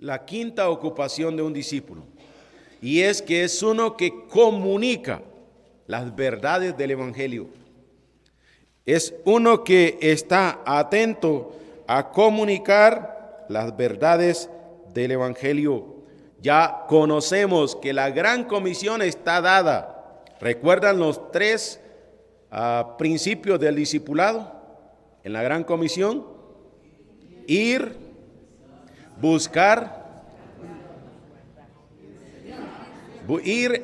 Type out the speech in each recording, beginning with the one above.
la quinta ocupación de un discípulo, y es que es uno que comunica las verdades del Evangelio. Es uno que está atento a comunicar las verdades del Evangelio. Ya conocemos que la gran comisión está dada. ¿Recuerdan los tres principios del discipulado en la gran comisión? Ir, buscar,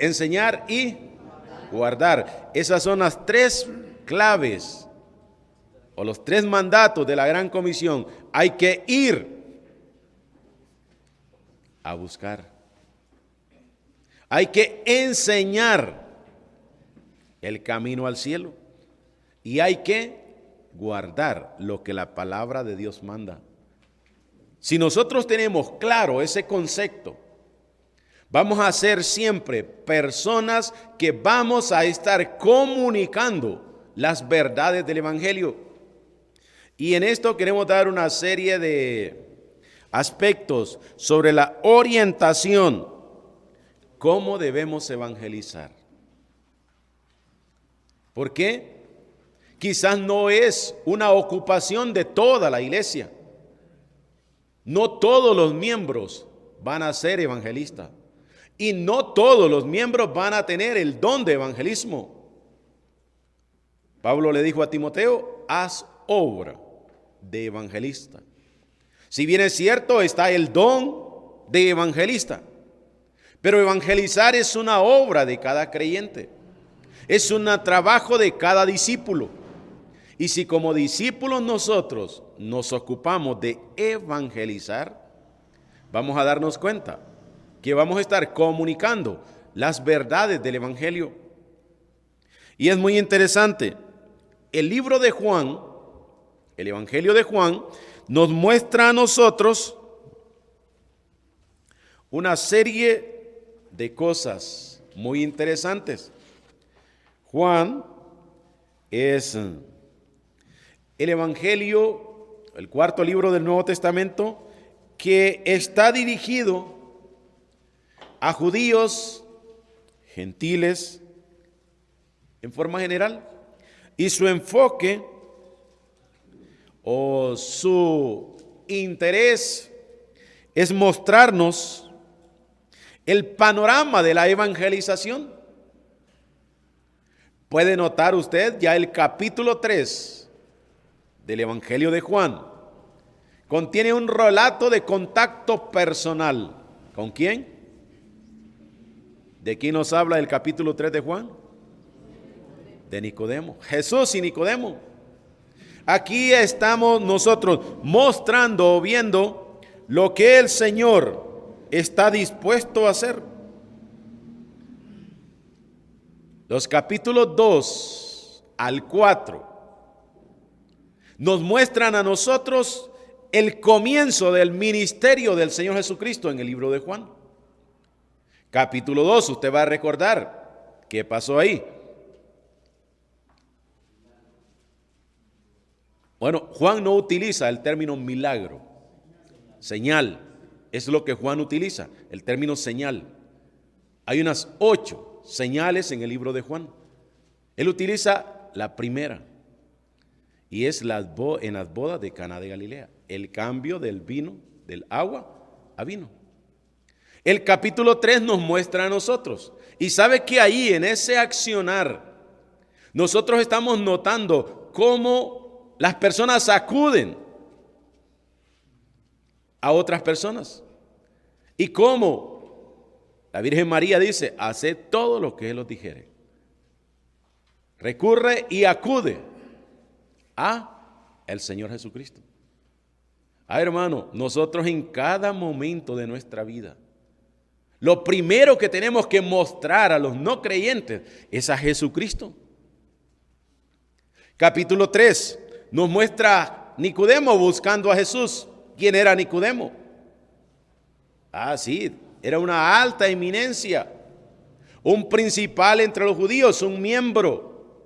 enseñar y guardar. Esas son las tres claves o los tres mandatos de la gran comisión. Hay que ir a buscar. Hay que enseñar el camino al cielo. Y hay que guardar lo que la palabra de Dios manda. Si nosotros tenemos claro ese concepto, vamos a ser siempre personas que vamos a estar comunicando las verdades del Evangelio. Y en esto queremos dar una serie de aspectos sobre la orientación, cómo debemos evangelizar. ¿Por qué? Quizás no es una ocupación de toda la iglesia. No todos los miembros van a ser evangelistas. Y no todos los miembros van a tener el don de evangelismo. Pablo le dijo a Timoteo, haz obra de evangelista. Si bien es cierto, está el don de evangelista, pero evangelizar es una obra de cada creyente. Es un trabajo de cada discípulo. Y si como discípulos nosotros nos ocupamos de evangelizar, vamos a darnos cuenta que vamos a estar comunicando las verdades del Evangelio. Y es muy interesante. El libro de Juan, el Evangelio de Juan, nos muestra a nosotros una serie de cosas muy interesantes. Juan es el Evangelio, el cuarto libro del Nuevo Testamento, que está dirigido a judíos, gentiles, en forma general, y su enfoque o su interés es mostrarnos el panorama de la evangelización. Puede notar usted ya el capítulo 3 del Evangelio de Juan. Contiene un relato de contacto personal. ¿Con quién? ¿De quién nos habla el capítulo 3 de Juan? De Nicodemo. Jesús y Nicodemo. Aquí estamos nosotros mostrando o viendo lo que el Señor está dispuesto a hacer. Los capítulos 2 al 4 nos muestran a nosotros el comienzo del ministerio del Señor Jesucristo en el libro de Juan. Capítulo 2, usted va a recordar qué pasó ahí. Bueno, Juan no utiliza el término milagro, señal, es lo que Juan utiliza, el término señal. Hay unas 8 señales en el libro de Juan. Él utiliza la primera, y es en las bodas de Caná de Galilea, el cambio del vino, del agua a vino. El capítulo 3 nos muestra a nosotros, y sabe que ahí en ese accionar, nosotros estamos notando cómo las personas acuden a otras personas. Y cómo la Virgen María dice, haced todo lo que Él os dijere. Recurre y acude a el Señor Jesucristo. Hermano, nosotros en cada momento de nuestra vida, lo primero que tenemos que mostrar a los no creyentes es a Jesucristo. Capítulo 3 nos muestra Nicodemo buscando a Jesús. ¿Quién era Nicodemo? Sí, era una alta eminencia, un principal entre los judíos, un miembro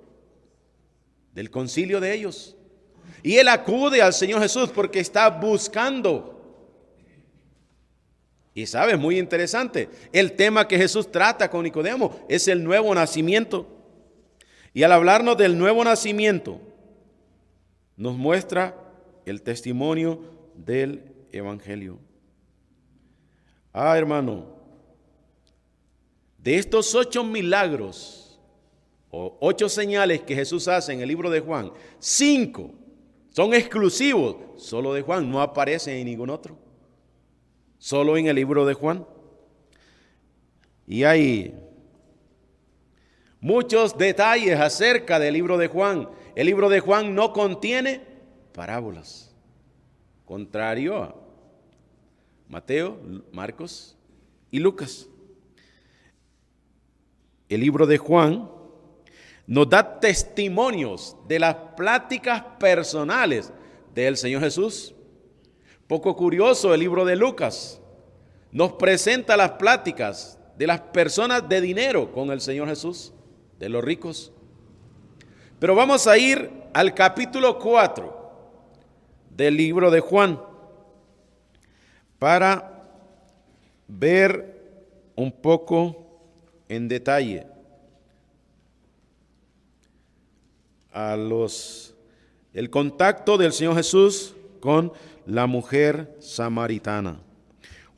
del concilio de ellos. Y él acude al Señor Jesús porque está buscando Y sabes, muy interesante, el tema que Jesús trata con Nicodemo es el nuevo nacimiento. Y al hablarnos del nuevo nacimiento, nos muestra el testimonio del Evangelio. Hermano, de estos 8 milagros o 8 señales que Jesús hace en el libro de Juan, 5 son exclusivos solo de Juan, no aparecen en ningún otro, solo en el libro de Juan. Y hay muchos detalles acerca del libro de Juan. El libro de Juan no contiene parábolas, contrario a Mateo, Marcos y Lucas. El libro de Juan nos da testimonios de las pláticas personales del Señor Jesús. Poco curioso, el libro de Lucas nos presenta las pláticas de las personas de dinero con el Señor Jesús, de los ricos. Pero vamos a ir al capítulo 4 del libro de Juan para ver un poco en detalle el contacto del Señor Jesús con la mujer samaritana.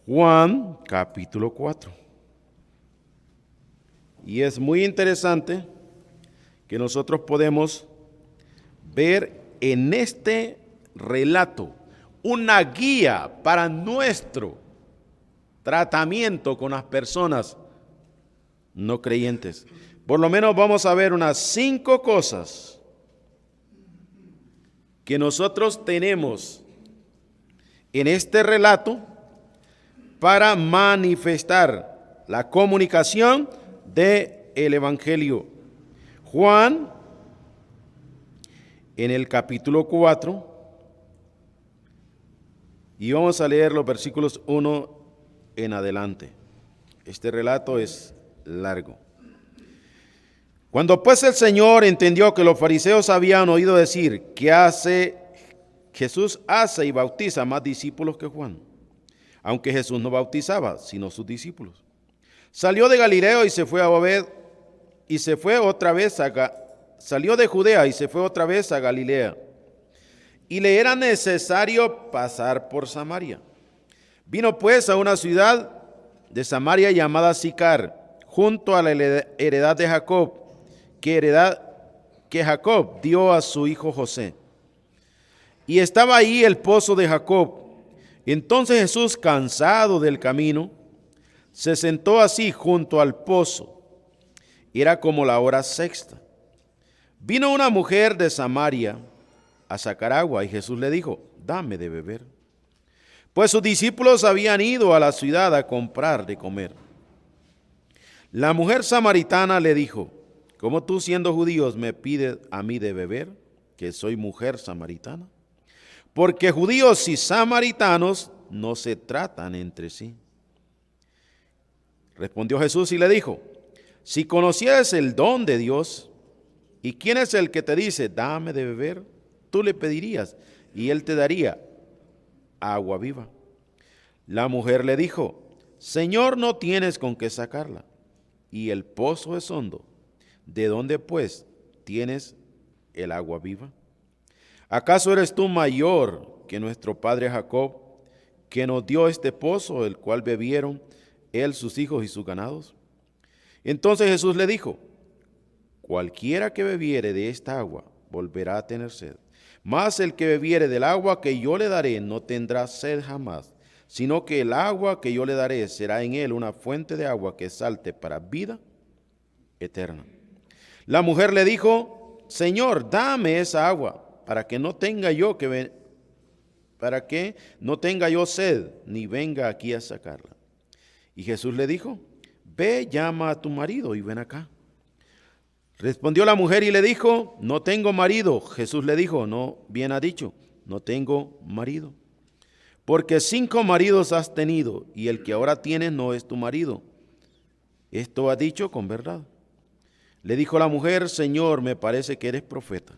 Juan capítulo 4. Y es muy interesante que nosotros podemos ver en este relato una guía para nuestro tratamiento con las personas no creyentes. Por lo menos vamos a ver unas 5 cosas que nosotros tenemos en este relato para manifestar la comunicación del Evangelio. Juan, en el capítulo 4, y vamos a leer los versículos 1 en adelante. Este relato es largo. Cuando pues el Señor entendió que los fariseos habían oído decir que Jesús hace y bautiza más discípulos que Juan, aunque Jesús no bautizaba, sino sus discípulos, salió de Galilea y se fue a Obed, y se fue otra vez salió de Judea y se fue otra vez a Galilea, y le era necesario pasar por Samaria. Vino pues a una ciudad de Samaria llamada Sicar, junto a la heredad de Jacob, que Jacob dio a su hijo José. Y estaba ahí el pozo de Jacob. Entonces Jesús, cansado del camino, se sentó así junto al pozo. Era como la hora sexta. Vino una mujer de Samaria a sacar agua y Jesús le dijo: dame de beber. Pues sus discípulos habían ido a la ciudad a comprar de comer. La mujer samaritana le dijo: ¿cómo tú, siendo judíos, me pides a mí de beber, que soy mujer samaritana? Porque judíos y samaritanos no se tratan entre sí. Respondió Jesús y le dijo: si conocieras el don de Dios, y quién es el que te dice, dame de beber, tú le pedirías, y él te daría agua viva. La mujer le dijo: Señor, no tienes con qué sacarla, y el pozo es hondo. ¿De dónde, pues, tienes el agua viva? ¿Acaso eres tú mayor que nuestro padre Jacob, que nos dio este pozo, el cual bebieron él, sus hijos y sus ganados? Entonces Jesús le dijo: cualquiera que bebiere de esta agua volverá a tener sed, mas el que bebiere del agua que yo le daré no tendrá sed jamás, sino que el agua que yo le daré será en él una fuente de agua que salte para vida eterna. La mujer le dijo: Señor, dame esa agua, para que no tenga yo sed, ni venga aquí a sacarla. Y Jesús le dijo: ve, llama a tu marido y ven acá. Respondió la mujer y le dijo: no tengo marido. Jesús le dijo: no, bien ha dicho, no tengo marido. Porque 5 maridos has tenido, y el que ahora tienes no es tu marido. Esto has dicho con verdad. Le dijo la mujer: Señor, me parece que eres profeta.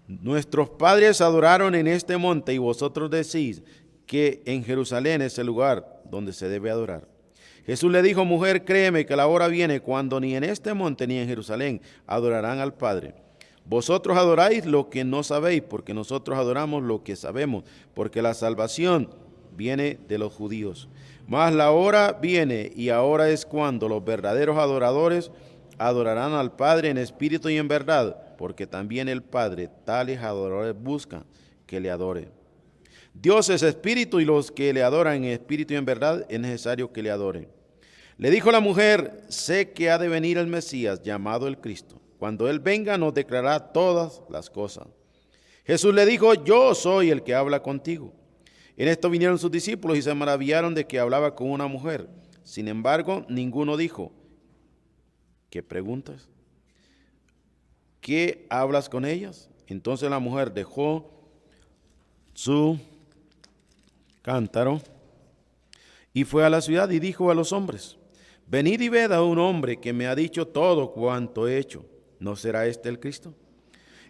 Nuestros padres adoraron en este monte, y vosotros decís que en Jerusalén es el lugar donde se debe adorar. Jesús le dijo: mujer, créeme que la hora viene cuando ni en este monte ni en Jerusalén adorarán al Padre. Vosotros adoráis lo que no sabéis, porque nosotros adoramos lo que sabemos, porque la salvación viene de los judíos. Mas la hora viene, y ahora es cuando los verdaderos adoradores adorarán al Padre en espíritu y en verdad, porque también el Padre tales adoradores busca que le adoren. Dios es espíritu, y los que le adoran en espíritu y en verdad es necesario que le adoren. Le dijo la mujer: sé que ha de venir el Mesías, llamado el Cristo. Cuando Él venga, nos declarará todas las cosas. Jesús le dijo: yo soy el que habla contigo. En esto vinieron sus discípulos y se maravillaron de que hablaba con una mujer. Sin embargo, ninguno dijo: ¿qué preguntas? ¿Qué hablas con ellas? Entonces la mujer dejó su cántaro y fue a la ciudad y dijo a los hombres: venid y ved a un hombre que me ha dicho todo cuanto he hecho. ¿No será este el Cristo?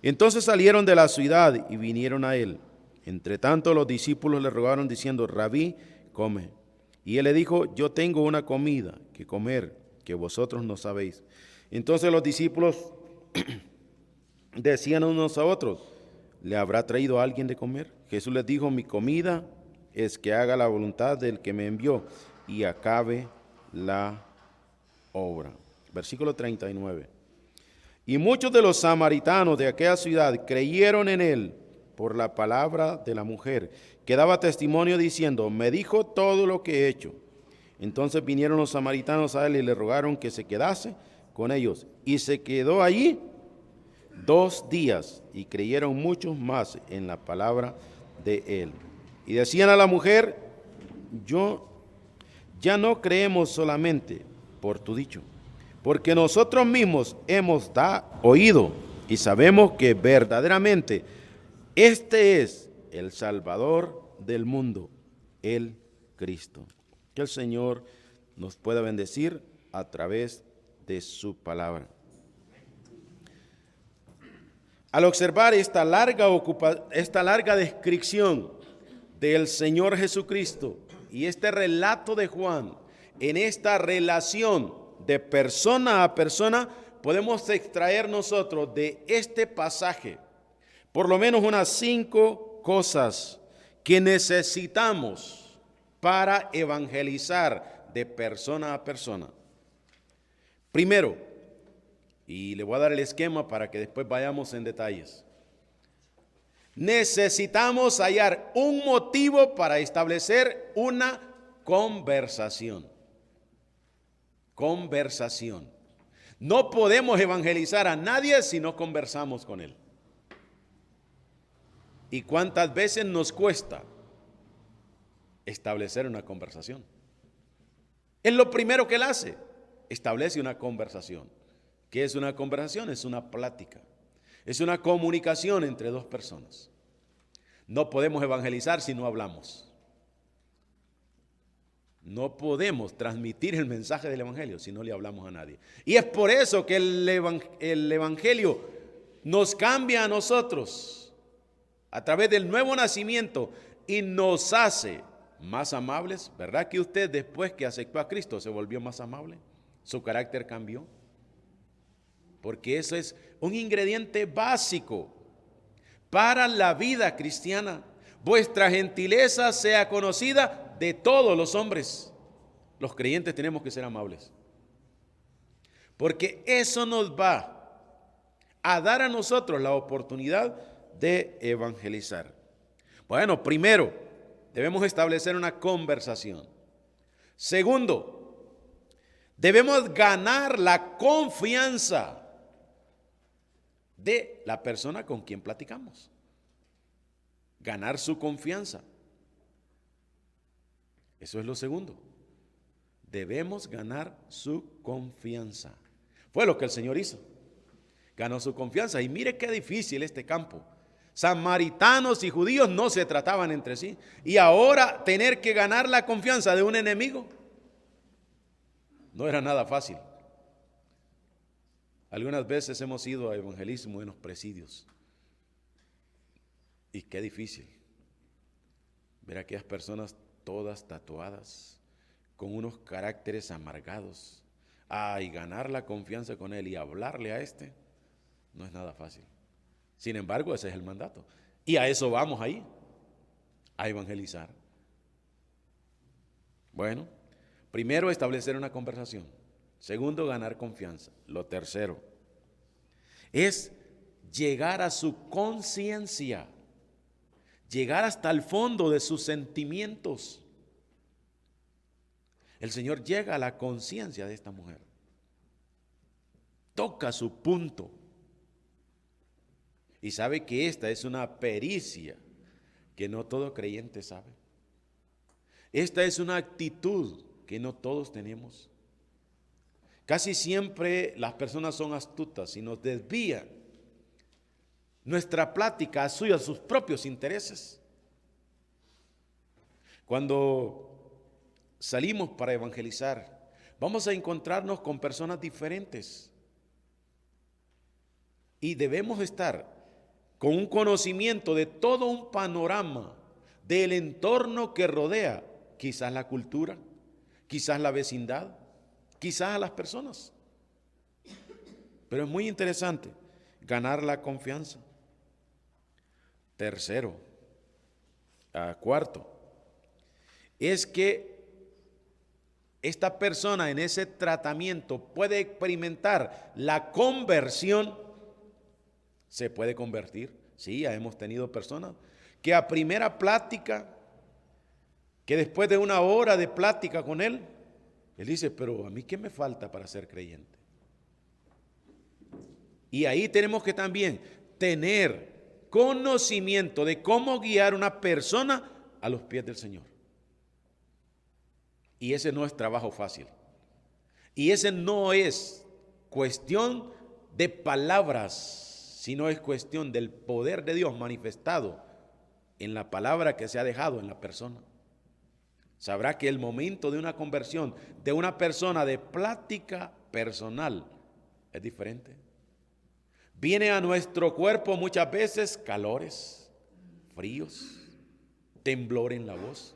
Entonces salieron de la ciudad y vinieron a él. Entre tanto los discípulos le rogaron diciendo: Rabí, come. Y él le dijo: yo tengo una comida que comer que vosotros no sabéis. Entonces los discípulos decían unos a otros: ¿le habrá traído alguien de comer? Jesús les dijo: mi comida es que haga la voluntad del que me envió y acabe la obra. Versículo 39. Y muchos de los samaritanos de aquella ciudad creyeron en él por la palabra de la mujer, que daba testimonio diciendo: me dijo todo lo que he hecho. Entonces vinieron los samaritanos a él y le rogaron que se quedase con ellos. Y se quedó allí 2 días, y creyeron muchos más en la palabra de él. Y decían a la mujer: ya no creemos solamente por tu dicho, porque nosotros mismos hemos oído y sabemos que verdaderamente este es el Salvador del mundo, el Cristo. Que el Señor nos pueda bendecir a través de su palabra. Al observar esta larga descripción del Señor Jesucristo y este relato de Juan, en esta relación de persona a persona, podemos extraer nosotros de este pasaje por lo menos unas 5 cosas que necesitamos para evangelizar de persona a persona. Primero, y le voy a dar el esquema para que después vayamos en detalles. Necesitamos hallar un motivo para establecer una conversación. Conversación. No podemos evangelizar a nadie si no conversamos con él. ¿Y cuántas veces nos cuesta establecer una conversación? Es lo primero que él hace. Establece una conversación. ¿Qué es una conversación? Es una plática. Es una comunicación entre 2 personas. No podemos evangelizar si no hablamos. No podemos transmitir el mensaje del evangelio si no le hablamos a nadie. Y es por eso que el evangelio nos cambia a nosotros a través del nuevo nacimiento y nos hace más amables. ¿Verdad que usted, después que aceptó a Cristo, se volvió más amable? Su carácter cambió. Porque eso es un ingrediente básico para la vida cristiana. Vuestra gentileza sea conocida de todos los hombres. Los creyentes tenemos que ser amables, porque eso nos va a dar a nosotros la oportunidad de evangelizar. Bueno, primero, debemos establecer una conversación. Segundo, debemos ganar la confianza de la persona con quien platicamos. Ganar su confianza. Eso es lo segundo. Debemos ganar su confianza. Fue lo que el Señor hizo. Ganó su confianza. Y mire qué difícil este campo. Samaritanos y judíos no se trataban entre sí. Y ahora tener que ganar la confianza de un enemigo no era nada fácil. Algunas veces hemos ido a evangelismo en los presidios. Y qué difícil ver a aquellas personas todas tatuadas, con unos caracteres amargados. Y ganar la confianza con él y hablarle a este no es nada fácil. Sin embargo, ese es el mandato. Y a eso vamos ahí, a evangelizar. Bueno, primero, establecer una conversación. Segundo, ganar confianza. Lo tercero es llegar a su conciencia, llegar hasta el fondo de sus sentimientos. El Señor llega a la conciencia de esta mujer, toca su punto y sabe que esta es una pericia que no todo creyente sabe. Esta es una actitud que no todos tenemos. Casi siempre las personas son astutas y nos desvían nuestra plática a sus propios intereses. Cuando salimos para evangelizar, vamos a encontrarnos con personas diferentes y debemos estar con un conocimiento de todo un panorama del entorno que rodea, quizás la cultura, quizás la vecindad, quizás a las personas. Pero es muy interesante ganar la confianza. Tercero, cuarto, es que esta persona en ese tratamiento puede experimentar la conversión, se puede convertir. Sí, ya hemos tenido personas que a primera plática, que después de una hora de plática con él dice, pero a mí ¿qué me falta para ser creyente? Y ahí tenemos que también tener conocimiento de cómo guiar a una persona a los pies del Señor. Y ese no es trabajo fácil. Y ese no es cuestión de palabras, sino es cuestión del poder de Dios manifestado en la palabra que se ha dejado en la persona. Sabrá que el momento de una conversión de una persona de plática personal es diferente. Viene a nuestro cuerpo muchas veces calores, fríos, temblor en la voz.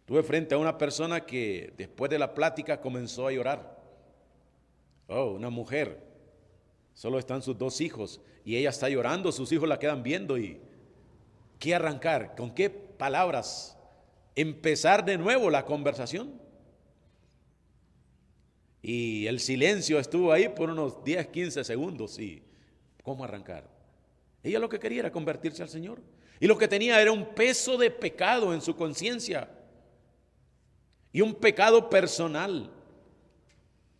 Tuve frente a una persona que después de la plática comenzó a llorar. Una mujer, solo están sus 2 hijos y ella está llorando, sus hijos la quedan viendo y ¿qué arrancar? ¿Con qué palabras empezar de nuevo la conversación? Y el silencio estuvo ahí por unos 10, 15 segundos y ¿cómo arrancar? Ella lo que quería era convertirse al Señor y lo que tenía era un peso de pecado en su conciencia y un pecado personal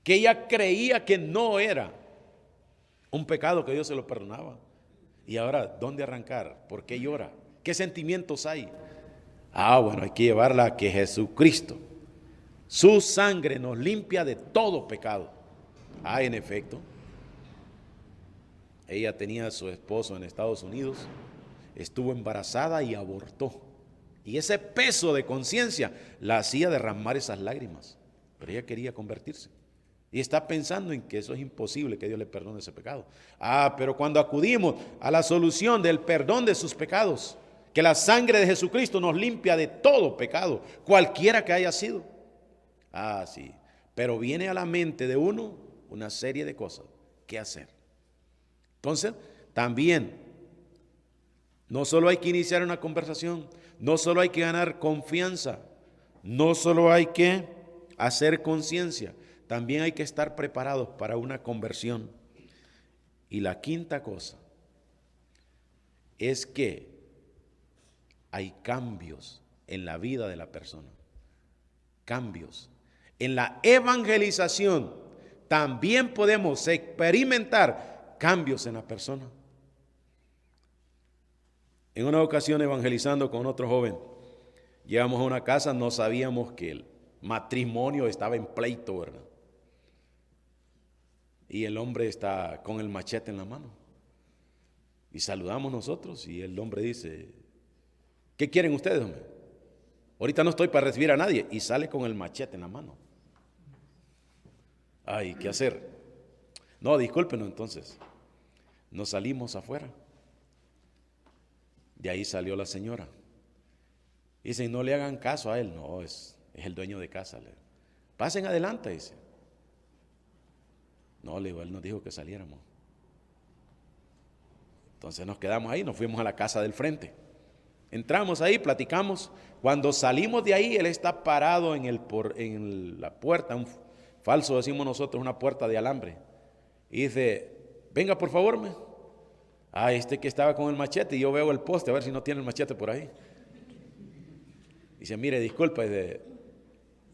que ella creía que no era un pecado que Dios se lo perdonaba. Y ahora, ¿dónde arrancar? ¿Por qué llora? ¿Qué sentimientos hay? Bueno, hay que llevarla a que Jesucristo, su sangre nos limpia de todo pecado. En efecto, ella tenía a su esposo en Estados Unidos, estuvo embarazada y abortó. Y ese peso de conciencia la hacía derramar esas lágrimas. Pero ella quería convertirse. Y está pensando en que eso es imposible, que Dios le perdone ese pecado. Pero cuando acudimos a la solución del perdón de sus pecados, que la sangre de Jesucristo nos limpia de todo pecado, cualquiera que haya sido. Sí. Pero viene a la mente de uno una serie de cosas que hacer. Entonces, también, no solo hay que iniciar una conversación, no solo hay que ganar confianza, no solo hay que hacer conciencia, también hay que estar preparados para una conversión. Y la quinta cosa es que hay cambios en la vida de la persona. Cambios. En la evangelización también podemos experimentar cambios en la persona. En una ocasión evangelizando con otro joven, llegamos a una casa, no sabíamos que el matrimonio estaba en pleito, ¿verdad? Y el hombre está con el machete en la mano. Y saludamos nosotros y el hombre dice, ¿qué quieren ustedes, hombre? Ahorita no estoy para recibir a nadie. Y sale con el machete en la mano. ¿Qué hacer? No, discúlpenos entonces. Nos salimos afuera. De ahí salió la señora. Dicen, no le hagan caso a él. No, es es el dueño de casa. Pasen adelante, dice. No, le digo, él nos dijo que saliéramos. Entonces nos quedamos ahí, nos fuimos a la casa del frente. Entramos ahí, platicamos. Cuando salimos de ahí, él está parado en la puerta, un falso, decimos nosotros, una puerta de alambre. Y dice, venga por favor, este que estaba con el machete, y yo veo el poste, a ver si no tiene el machete por ahí. Dice, mire, disculpa, dice,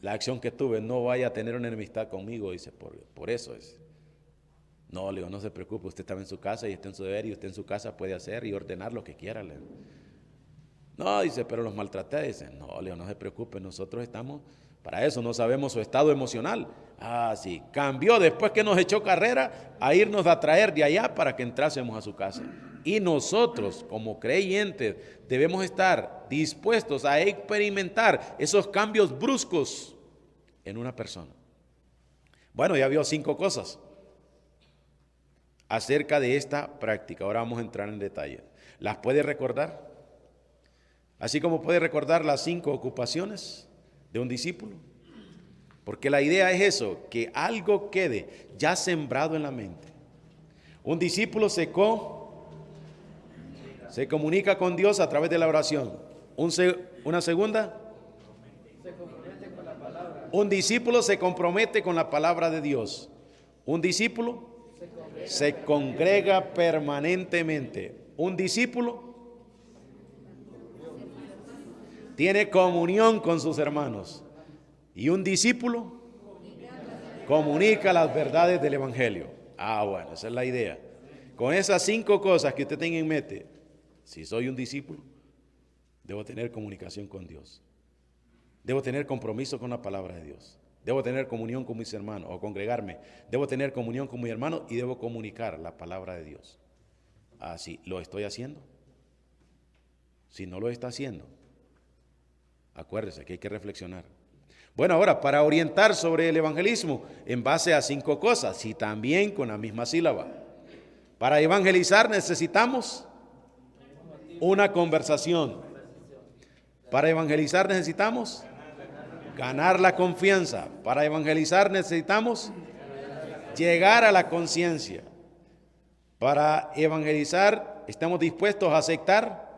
la acción que tuve, no vaya a tener una enemistad conmigo, dice, por eso es. No, le digo, no se preocupe, usted estaba en su casa y está en su deber, y usted en su casa puede hacer y ordenar lo que quiera. No, dice, pero los maltraté. Dice, no, le digo, no se preocupe, nosotros estamos para eso, no sabemos su estado emocional. Sí, cambió después que nos echó carrera a irnos a traer de allá para que entrásemos a su casa. Y nosotros, como creyentes, debemos estar dispuestos a experimentar esos cambios bruscos en una persona. Bueno, ya vio 5 cosas acerca de esta práctica. Ahora vamos a entrar en detalle. ¿Las puede recordar? Así como puede recordar las 5 ocupaciones de un discípulo. Porque la idea es eso, que algo quede ya sembrado en la mente. Un discípulo se comunica con Dios a través de la oración. Una segunda. Un discípulo se compromete con la palabra de Dios. Un discípulo se congrega permanentemente. Un discípulo tiene comunión con sus hermanos. Y un discípulo comunica las verdades del Evangelio. Bueno, esa es la idea. Con esas 5 cosas que usted tenga en mente, si soy un discípulo, debo tener comunicación con Dios. Debo tener compromiso con la palabra de Dios. Debo tener comunión con mis hermanos o congregarme. Debo tener comunión con mis hermanos y debo comunicar la palabra de Dios. Así, ¿lo estoy haciendo? Si no lo está haciendo, acuérdese que hay que reflexionar. Bueno, ahora, para orientar sobre el evangelismo, en base a 5 cosas, y también con la misma sílaba. Para evangelizar necesitamos una conversación. Para evangelizar necesitamos ganar la confianza. Para evangelizar necesitamos llegar a la conciencia. Para evangelizar estamos dispuestos a aceptar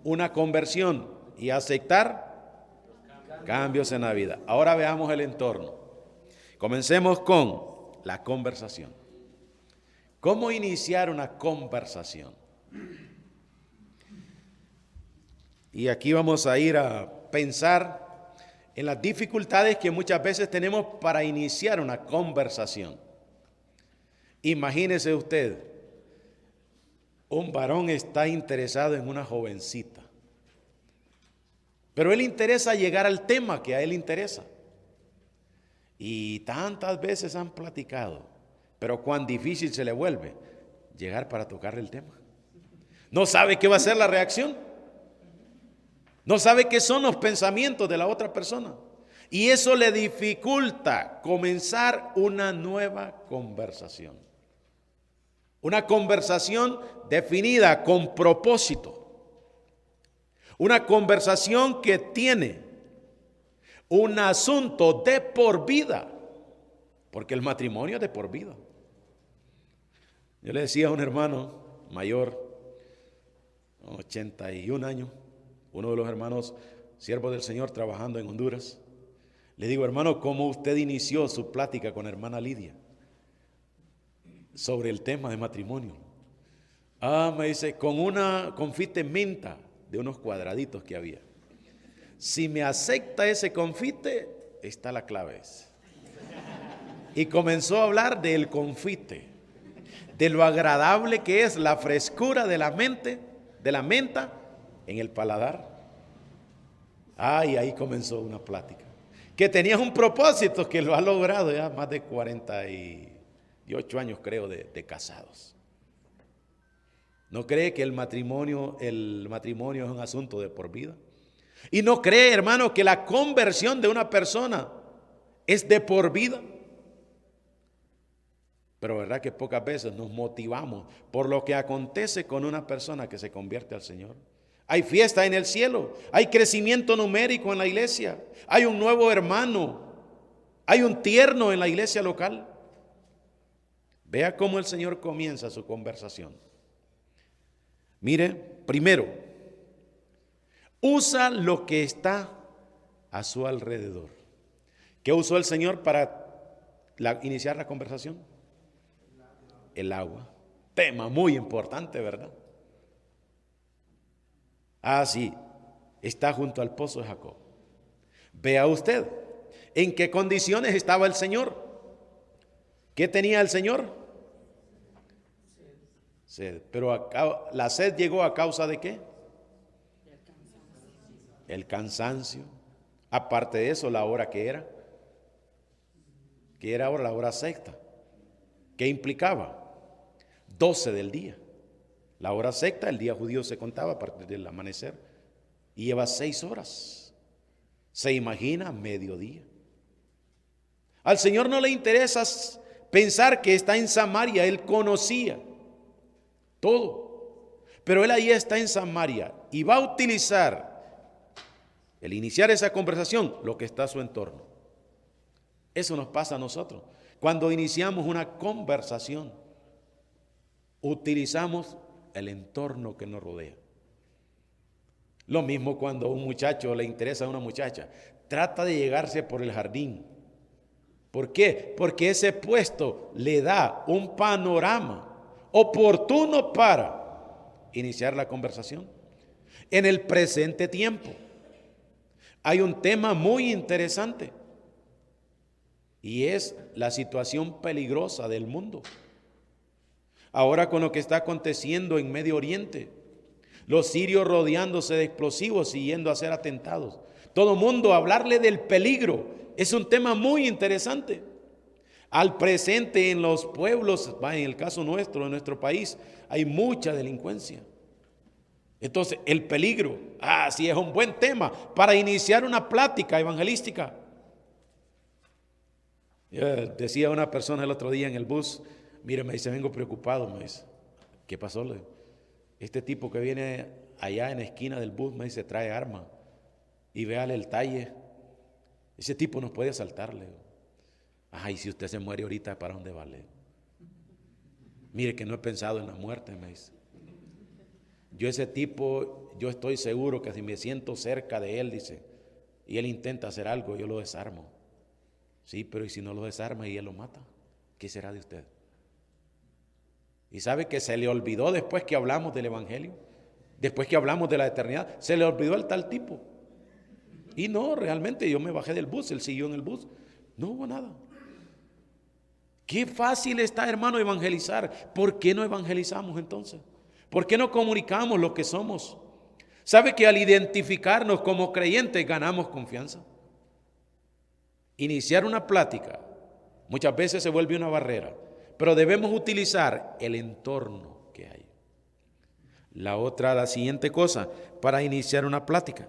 una conversión y aceptar cambios en la vida. Ahora veamos el entorno. Comencemos con la conversación. ¿Cómo iniciar una conversación? Y aquí vamos a ir a pensar en las dificultades que muchas veces tenemos para iniciar una conversación. Imagínese usted, un varón está interesado en una jovencita, pero él interesa llegar al tema que a él interesa. Y tantas veces han platicado, pero cuán difícil se le vuelve llegar para tocarle el tema. No sabe qué va a ser la reacción. No sabe qué son los pensamientos de la otra persona. Y eso le dificulta comenzar una nueva conversación. Una conversación definida con propósito. Una conversación que tiene un asunto de por vida. Porque el matrimonio es de por vida. Yo le decía a un hermano mayor, 81 años, uno de los hermanos siervos del Señor trabajando en Honduras. Le digo, hermano, ¿cómo usted inició su plática con hermana Lidia sobre el tema de matrimonio? Me dice, con una confite menta de unos cuadraditos que había. Si me acepta ese confite, está la clave. Y comenzó a hablar del confite, de lo agradable que es la frescura de la menta en el paladar. Y ahí comenzó una plática que tenía un propósito que lo ha logrado ya más de 48 años creo de casados. ¿No cree que el matrimonio es un asunto de por vida? ¿Y no cree, hermano, que la conversión de una persona es de por vida? Pero verdad que pocas veces nos motivamos por lo que acontece con una persona que se convierte al Señor. Hay fiesta en el cielo, hay crecimiento numérico en la iglesia, hay un nuevo hermano, hay un tierno en la iglesia local. Vea cómo el Señor comienza su conversación. Mire, primero, usa lo que está a su alrededor. ¿Qué usó el Señor para iniciar la conversación? El agua. Tema muy importante, ¿verdad? Ah, sí, está junto al pozo de Jacob. Vea usted en qué condiciones estaba el Señor. ¿Qué tenía el Señor? Sed. Pero la sed llegó a causa de ¿qué? El cansancio. Aparte de eso, la hora que era ahora la hora sexta. ¿Qué implicaba? 12 del día. La hora sexta, el día judío se contaba a partir del amanecer y lleva 6 horas. ¿Se imagina? Mediodía. Al Señor no le interesa pensar que está en Samaria. Él conocía todo, pero Él ahí está en Samaria y va a utilizar el iniciar esa conversación lo que está a su entorno. Eso nos pasa a nosotros. Cuando iniciamos una conversación, utilizamos el entorno que nos rodea. Lo mismo cuando a un muchacho le interesa a una muchacha, trata de llegarse por el jardín. ¿Por qué? Porque ese puesto le da un panorama oportuno para iniciar la conversación. En el presente tiempo hay un tema muy interesante y es la situación peligrosa del mundo. Ahora con lo que está aconteciendo en Medio Oriente, los sirios rodeándose de explosivos y yendo a hacer atentados. Todo mundo hablarle del peligro es un tema muy interesante. Al presente en los pueblos, en el caso nuestro, en nuestro país, hay mucha delincuencia. Entonces, el peligro, sí es un buen tema para iniciar una plática evangelística. Yo decía a una persona el otro día en el bus, mire, me dice, vengo preocupado, me dice. ¿Qué pasó? Este tipo que viene allá en la esquina del bus, me dice, trae arma y véale el talle. Ese tipo nos puede asaltarle. Y si usted se muere ahorita, ¿para dónde vale? Mire que no he pensado en la muerte, me dice. Yo ese tipo, yo estoy seguro que si me siento cerca de él, dice, y él intenta hacer algo, yo lo desarmo. Sí, pero ¿y si no lo desarma y él lo mata? ¿Qué será de usted? Y sabe que se le olvidó después que hablamos del evangelio, después que hablamos de la eternidad, se le olvidó al tal tipo. Y no, realmente yo me bajé del bus, él siguió en el bus, no hubo nada. Qué fácil está, hermano, evangelizar. ¿Por qué no evangelizamos entonces? ¿Por qué no comunicamos lo que somos? ¿Sabe que al identificarnos como creyentes ganamos confianza? Iniciar una plática muchas veces se vuelve una barrera, pero debemos utilizar el entorno que hay. La siguiente cosa para iniciar una plática.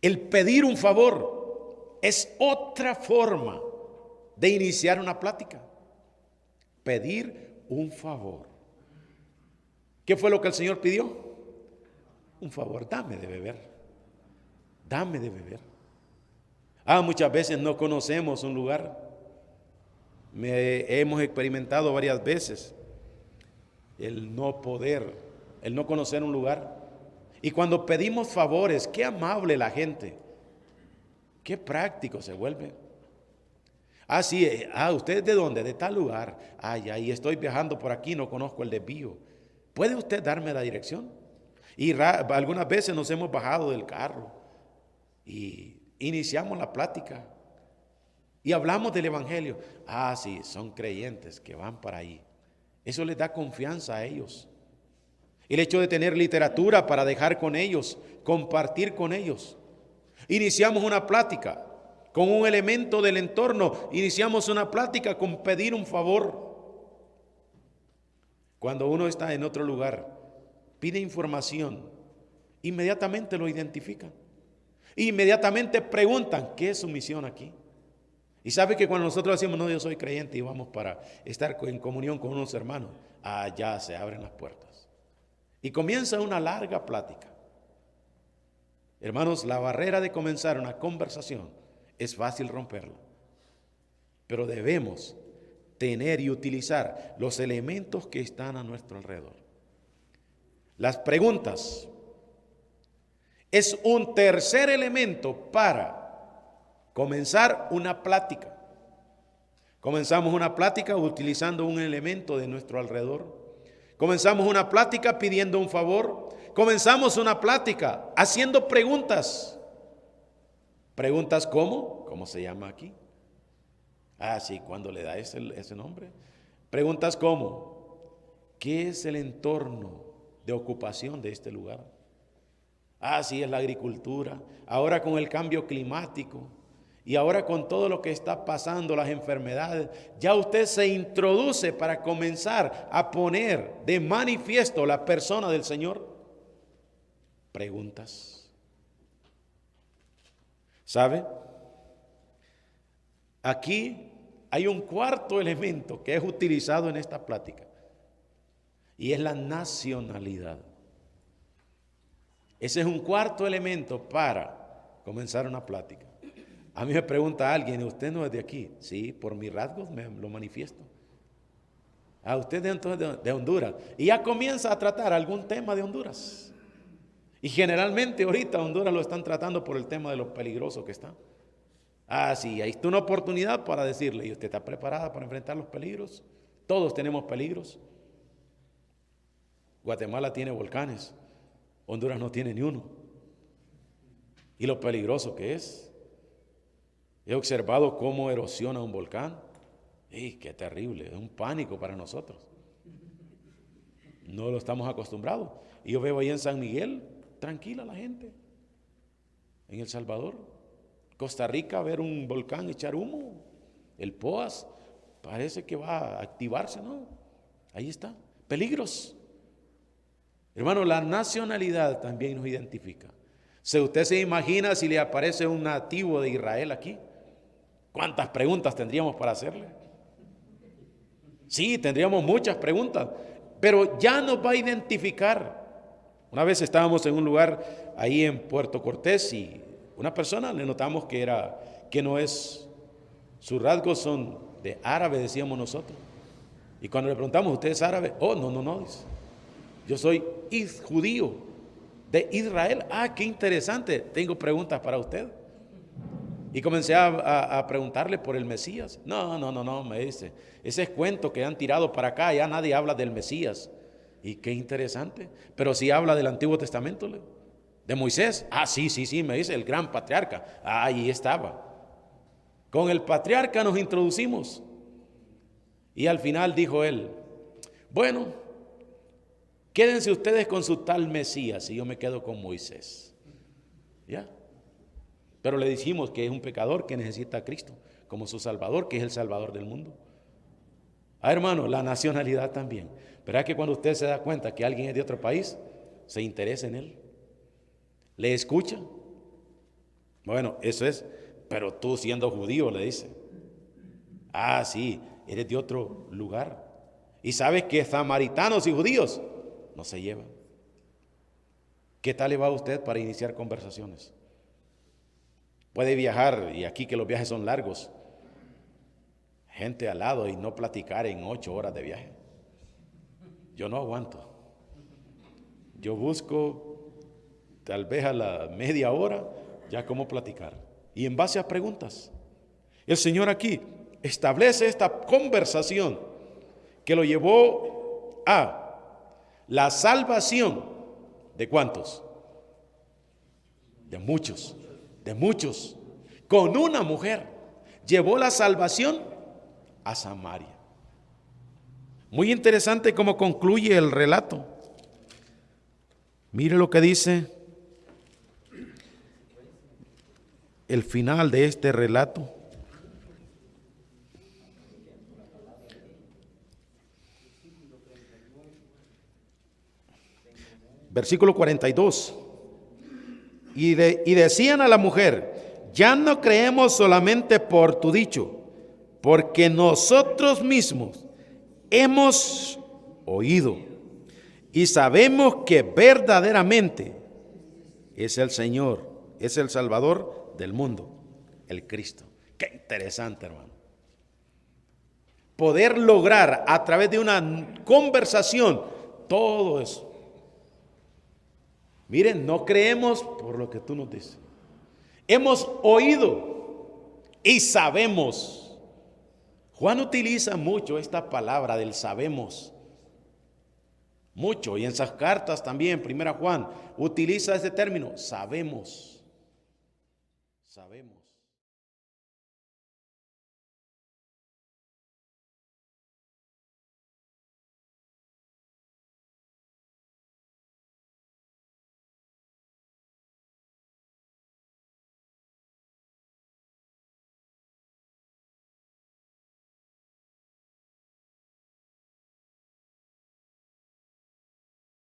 El pedir un favor es otra forma de iniciar una plática. Pedir un favor. ¿Qué fue lo que el Señor pidió? Un favor, dame de beber. Dame de beber. Muchas veces no conocemos un lugar. Hemos experimentado varias veces el no conocer un lugar. Y cuando pedimos favores, qué amable la gente. Qué práctico se vuelve. Sí, ¿usted es de dónde? De tal lugar. Ya, y estoy viajando por aquí, no conozco el desvío. ¿Puede usted darme la dirección? Y algunas veces nos hemos bajado del carro y iniciamos la plática y hablamos del evangelio. Sí, son creyentes que van para ahí. Eso les da confianza a ellos. El hecho de tener literatura para dejar con ellos, compartir con ellos. Iniciamos una plática con un elemento del entorno. Iniciamos una plática con pedir un favor. Cuando uno está en otro lugar, pide información, inmediatamente lo identifican. Inmediatamente preguntan, ¿qué es su misión aquí? Y sabe que cuando nosotros decimos, no, yo soy creyente y vamos para estar en comunión con unos hermanos, ya se abren las puertas. Y comienza una larga plática. Hermanos, la barrera de comenzar una conversación es fácil romperla, pero debemos tener y utilizar los elementos que están a nuestro alrededor. Las preguntas es un tercer elemento para comenzar una plática. Comenzamos una plática utilizando un elemento de nuestro alrededor. Comenzamos una plática pidiendo un favor. Comenzamos una plática haciendo preguntas. ¿Preguntas cómo? ¿Cómo se llama aquí? Ah, sí, ¿cuándo le da ese nombre? Preguntas como, ¿qué es el entorno de ocupación de este lugar? Ah, sí, es la agricultura. Ahora con el cambio climático y ahora con todo lo que está pasando, las enfermedades, ya usted se introduce para comenzar a poner de manifiesto la persona del Señor. Preguntas. ¿Sabe? Aquí hay un cuarto elemento que es utilizado en esta plática y es la nacionalidad. Ese es un cuarto elemento para comenzar una plática. A mí me pregunta alguien, ¿usted no es de aquí? Sí, por mis rasgos me lo manifiesto. Ah, usted es de Honduras. Y ya comienza a tratar algún tema de Honduras. Y generalmente ahorita Honduras lo están tratando por el tema de lo peligroso que está. Ah, sí, ahí está una oportunidad para decirle, ¿y usted está preparada para enfrentar los peligros? Todos tenemos peligros. Guatemala tiene volcanes, Honduras no tiene ni uno. Y lo peligroso que es. He observado cómo erosiona un volcán. ¡Y qué terrible! Es un pánico para nosotros. No lo estamos acostumbrados. Y yo veo ahí en San Miguel, tranquila la gente. En El Salvador, Costa Rica, ver un volcán echar humo. El POAS parece que va a activarse, ¿no? Ahí está. Peligros. Hermano, la nacionalidad también nos identifica. Si usted se imagina si le aparece un nativo de Israel aquí, ¿cuántas preguntas tendríamos para hacerle? Sí, tendríamos muchas preguntas, pero ya nos va a identificar. Una vez estábamos en un lugar ahí en Puerto Cortés y una persona le notamos que no es, sus rasgos son de árabe, decíamos nosotros. Y cuando le preguntamos, ¿usted es árabe? Oh, no, dice. Yo soy judío de Israel. Ah, qué interesante. Tengo preguntas para usted. Y comencé a preguntarle por el Mesías. No, me dice. Ese es cuento que han tirado para acá. Ya nadie habla del Mesías. Y qué interesante. Pero sí habla del Antiguo Testamento. De Moisés. Ah, sí, me dice el gran patriarca. Ah, ahí estaba. Con el patriarca nos introducimos. Y al final dijo él, bueno, quédense ustedes con su tal Mesías y yo me quedo con Moisés. ¿Ya? Pero le dijimos que es un pecador que necesita a Cristo como su Salvador, que es el Salvador del mundo. Ah, hermano, la nacionalidad también. ¿Verdad que cuando usted se da cuenta que alguien es de otro país, se interesa en él? ¿Le escucha? Bueno, eso es, pero tú siendo judío, le dice. Ah, sí, eres de otro lugar. Y sabes que samaritanos y judíos no se llevan. ¿Qué tal le va a usted para iniciar conversaciones? Puede viajar, y aquí que los viajes son largos, gente al lado y no platicar en 8 horas de viaje. Yo no aguanto. Yo busco tal vez a la media hora ya cómo platicar. Y en base a preguntas. El Señor aquí establece esta conversación que lo llevó a la salvación de ¿cuántos? De muchos. Con una mujer llevó la salvación a Samaria. Muy interesante cómo concluye el relato. Mire lo que dice el final de este relato. Versículo 42. Y decían a la mujer, ya no creemos solamente por tu dicho, porque nosotros mismos hemos oído Y sabemos que verdaderamente es el Señor, es el Salvador del mundo, el Cristo. Qué interesante, hermano. Poder lograr a través de una conversación todo eso. Miren, no creemos por lo que tú nos dices. Hemos oído y sabemos. Juan utiliza mucho esta palabra del sabemos. Mucho. Y en sus cartas también, Primera Juan, utiliza este término, sabemos. Sabemos.